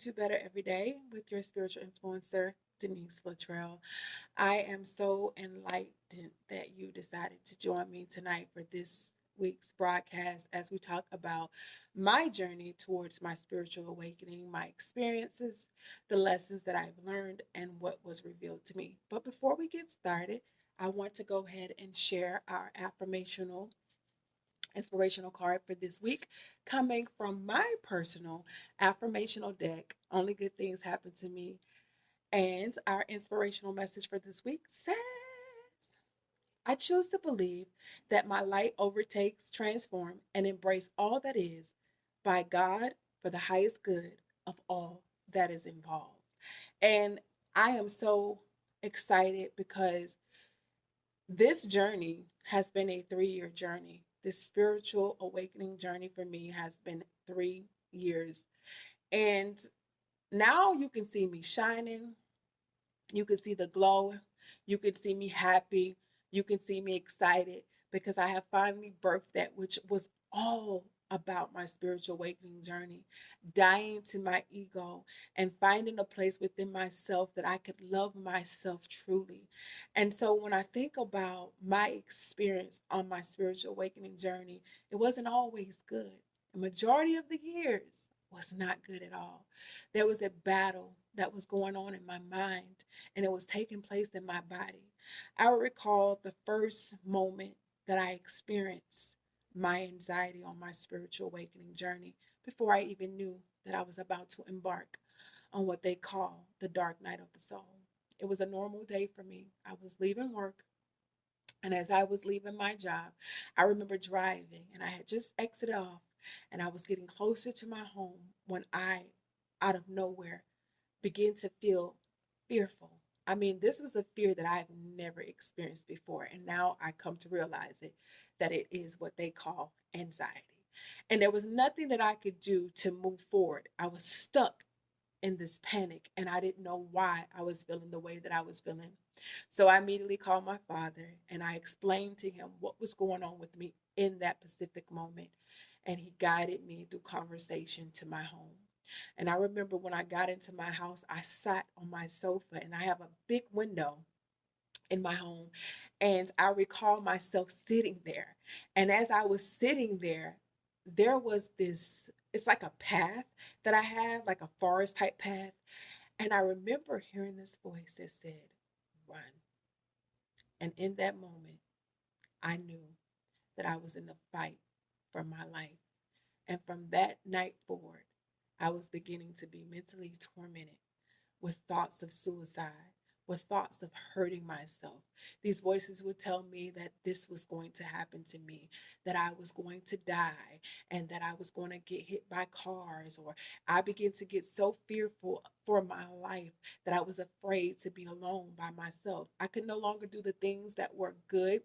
to Better Every Day with your spiritual influencer, Denise Luttrell. I am so enlightened that you decided to join me tonight for this week's broadcast as we talk about my journey towards my spiritual awakening, my experiences, the lessons that I've learned, and what was revealed to me. But before we get started, I want to go ahead and share our affirmational inspirational card for this week, coming from my personal affirmational deck. Only good things happen to me. And our inspirational message for this week says, I choose to believe that my light overtakes, transform, and embrace all that is by God for the highest good of all that is involved. And I am so excited because this journey has been a 3 year journey. This spiritual awakening journey for me has been 3 years. And now you can see me shining. You can see the glow. You can see me happy. You can see me excited because I have finally birthed that which was all about my spiritual awakening journey, dying to my ego and finding a place within myself that I could love myself truly. And so when I think about my experience on my spiritual awakening journey, it wasn't always good. The majority of the years was not good at all. There was a battle that was going on in my mind and it was taking place in my body. I recall the first moment that I experienced my anxiety on my spiritual awakening journey before I even knew that I was about to embark on what they call the dark night of the soul. It was a normal day for me. I was leaving work, and as I was leaving my job, I remember driving and I had just exited off and I was getting closer to my home when I, out of nowhere, began to feel fearful. I mean, this was a fear that I've never experienced before. And now I come to realize it that it is what they call anxiety. And there was nothing that I could do to move forward. I was stuck in this panic and I didn't know why I was feeling the way that I was feeling. So I immediately called my father and I explained to him what was going on with me in that specific moment. And he guided me through conversation to my home. And I remember when I got into my house, I sat on my sofa and I have a big window in my home. And I recall myself sitting there. And as I was sitting there, there was this, it's like a path that I have, like a forest type path. And I remember hearing this voice that said, run. And in that moment, I knew that I was in the fight for my life. And from that night forward, I was beginning to be mentally tormented with thoughts of suicide, with thoughts of hurting myself. These voices would tell me that this was going to happen to me, that I was going to die, and that I was going to get hit by cars. Or I began to get so fearful for my life that I was afraid to be alone by myself. I could no longer do the things that were good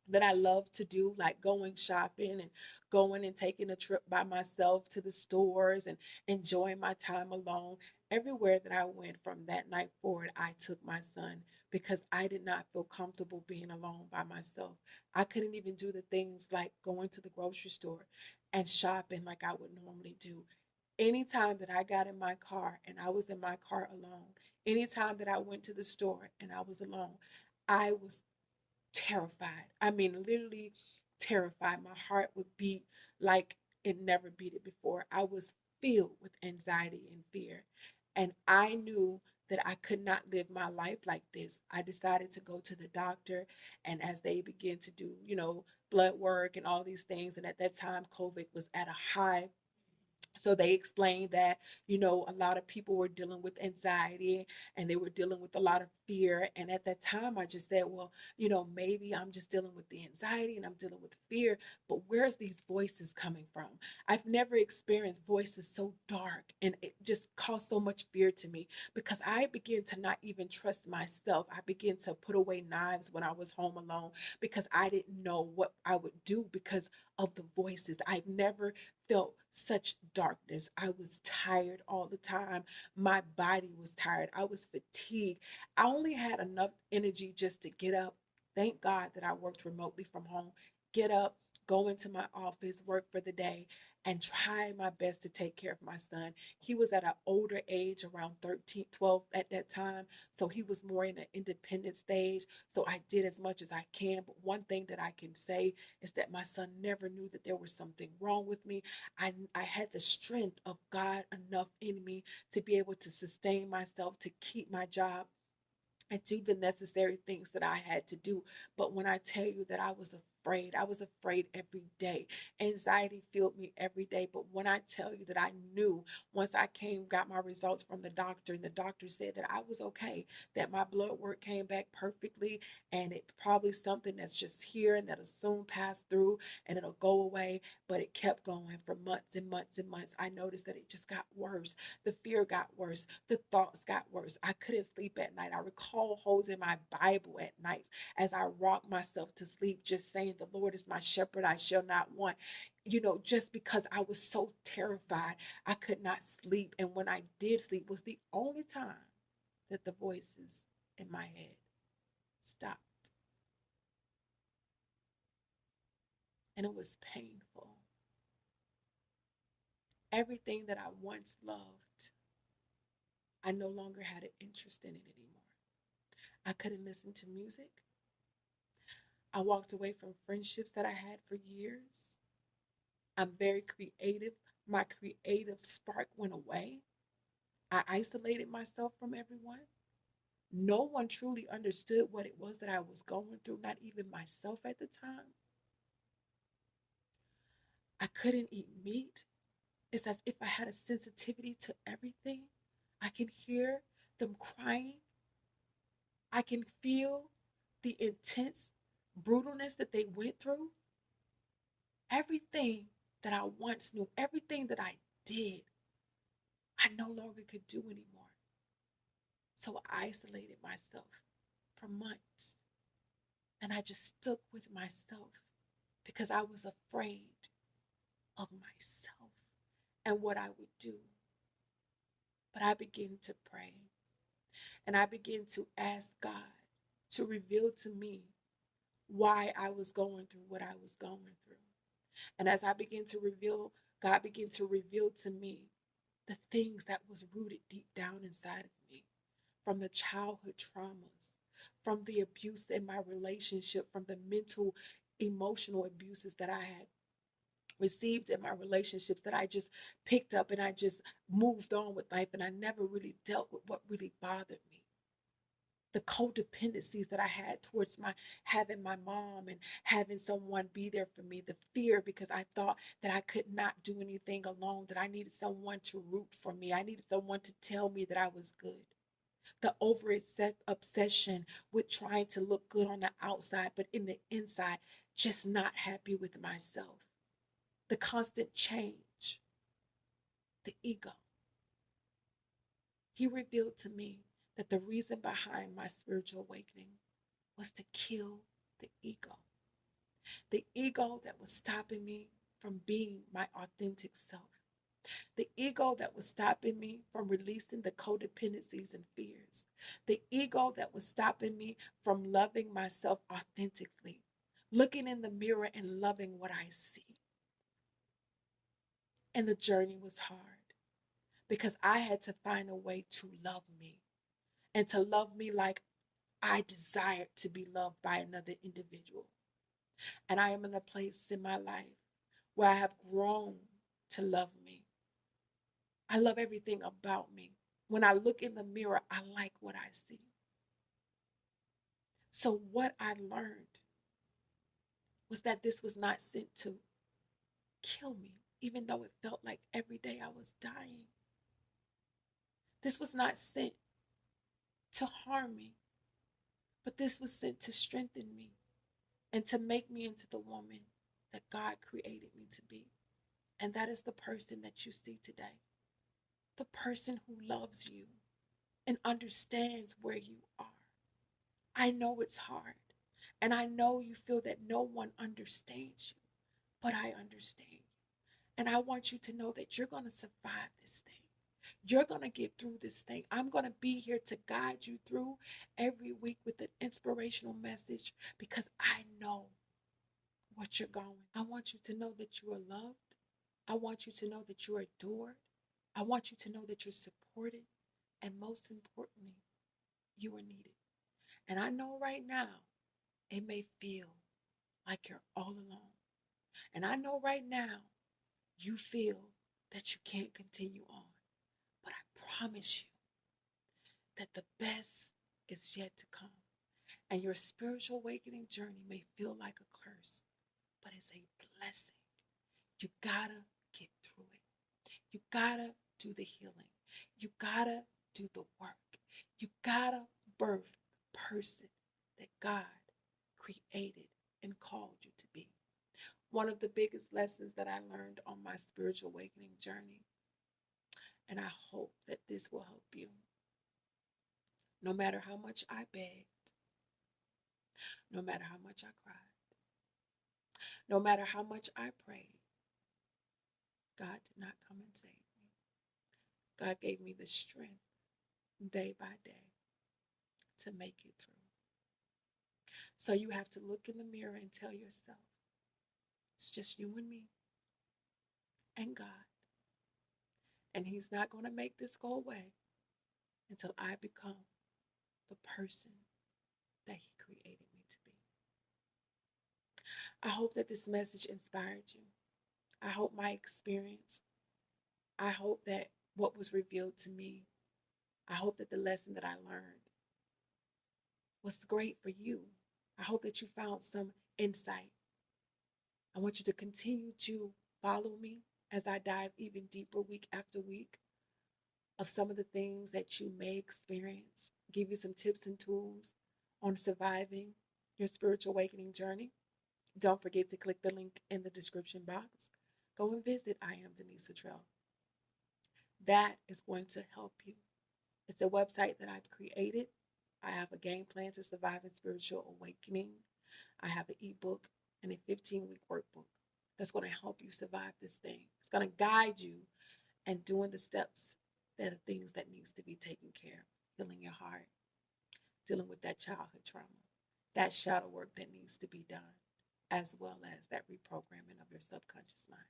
that I love to do, like going shopping and going and taking a trip by myself to the stores and enjoying my time alone. Everywhere that I went from that night forward, I took my son because I did not feel comfortable being alone by myself. I couldn't even do the things like going to the grocery store and shopping like I would normally do. Anytime that I got in my car and I was in my car alone, anytime that I went to the store and I was alone, I was terrified. I mean, literally terrified. My heart would beat like it never beat it before. I was filled with anxiety and fear. And I knew that I could not live my life like this. I decided to go to the doctor. And as they began to do, blood work and all these things, and at that time, COVID was at a high. So they explained that, a lot of people were dealing with anxiety and they were dealing with a lot of fear. And at that time, I just said, well, maybe I'm just dealing with the anxiety and I'm dealing with fear, but where's these voices coming from? I've never experienced voices so dark and it just caused so much fear to me because I began to not even trust myself. I began to put away knives when I was home alone because I didn't know what I would do because of the voices. I've never felt such darkness. I was tired all the time. My body was tired. I was fatigued. I only had enough energy just to get up. Thank God that I worked remotely from home. Get up, go into my office, work for the day, and try my best to take care of my son. He was at an older age, around 13, 12 at that time. So he was more in an independent stage. So I did as much as I can. But one thing that I can say is that my son never knew that there was something wrong with me. I had the strength of God enough in me to be able to sustain myself, to keep my job, and do the necessary things that I had to do. But when I tell you that I was afraid every day. Anxiety filled me every day. But when I tell you that I knew once I got my results from the doctor, and the doctor said that I was okay, that my blood work came back perfectly, and it's probably something that's just here and that'll soon pass through and it'll go away. But it kept going for months and months and months. I noticed that it just got worse. The fear got worse. The thoughts got worse. I couldn't sleep at night. I recall holding my Bible at night as I rocked myself to sleep, just saying, "The Lord is my shepherd, I shall not want." Just because I was so terrified, I could not sleep. And when I did sleep, was the only time that the voices in my head stopped. And it was painful. Everything that I once loved, I no longer had an interest in it anymore. I couldn't listen to music. I walked away from friendships that I had for years. I'm very creative. My creative spark went away. I isolated myself from everyone. No one truly understood what it was that I was going through, not even myself at the time. I couldn't eat meat. It's as if I had a sensitivity to everything. I can hear them crying. I can feel the intense brutalness that they went through. Everything that I once knew, everything that I did, I no longer could do anymore. So I isolated myself for months. And I just stuck with myself because I was afraid of myself and what I would do. But I began to pray and I began to ask God to reveal to me why I was going through what I was going through. And as I began to reveal, God began to reveal to me the things that was rooted deep down inside of me, from the childhood traumas, from the abuse in my relationship, from the mental, emotional abuses that I had received in my relationships, that I just picked up and I just moved on with life, and I never really dealt with what really bothered me. The codependencies that I had towards my having my mom and having someone be there for me, the fear because I thought that I could not do anything alone, that I needed someone to root for me, I needed someone to tell me that I was good. The over obsession with trying to look good on the outside, but in the inside, just not happy with myself. The constant change, the ego. He revealed to me that the reason behind my spiritual awakening was to kill the ego that was stopping me from being my authentic self, the ego that was stopping me from releasing the codependencies and fears, the ego that was stopping me from loving myself authentically, looking in the mirror and loving what I see. And the journey was hard because I had to find a way to love me and to love me like I desired to be loved by another individual. And I am in a place in my life where I have grown to love me. I love everything about me. When I look in the mirror, I like what I see. So, what I learned was that this was not sent to kill me, even though it felt like every day I was dying. This was not sent to harm me, but this was sent to strengthen me and to make me into the woman that God created me to be. And that is the person that you see today, the person who loves you and understands where you are. I know it's hard, and I know you feel that no one understands you, but I understand you. And I want you to know that you're going to survive this thing. You're going to get through this thing. I'm going to be here to guide you through every week with an inspirational message because I know what you're going. I want you to know that you are loved. I want you to know that you are adored. I want you to know that you're supported. And most importantly, you are needed. And I know right now it may feel like you're all alone. And I know right now you feel that you can't continue on. But I promise you that the best is yet to come. And your spiritual awakening journey may feel like a curse, but it's a blessing. You gotta get through it. You gotta do the healing. You gotta do the work. You gotta birth the person that God created and called you to be. One of the biggest lessons that I learned on my spiritual awakening journey, and I hope that this will help you. No matter how much I begged, no matter how much I cried, no matter how much I prayed, God did not come and save me. God gave me the strength day by day to make it through. So you have to look in the mirror and tell yourself, it's just you and me and God. And He's not going to make this go away until I become the person that He created me to be. I hope that this message inspired you. I hope my experience, I hope that what was revealed to me, I hope that the lesson that I learned was great for you. I hope that you found some insight. I want you to continue to follow me as I dive even deeper week after week of some of the things that you may experience, give you some tips and tools on surviving your spiritual awakening journey. Don't forget to click the link in the description box. Go and visit I Am Denise Luttrell. That is going to help you. It's a website that I've created. I have a game plan to surviving spiritual awakening. I have an ebook and a 15-week workbook that's going to help you survive this thing. It's going to guide you and doing the steps that are things that needs to be taken care of. Healing your heart, dealing with that childhood trauma, that shadow work that needs to be done, as well as that reprogramming of your subconscious mind.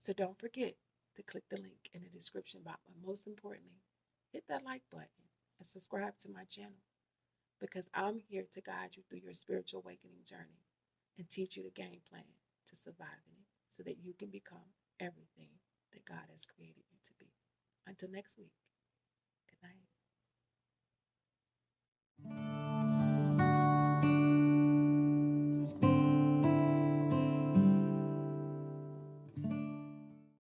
So don't forget to click the link in the description box. But most importantly, hit that like button and subscribe to my channel because I'm here to guide you through your spiritual awakening journey and teach you the game plan to surviving it so that you can become everything that God has created you to be. Until next week, good night.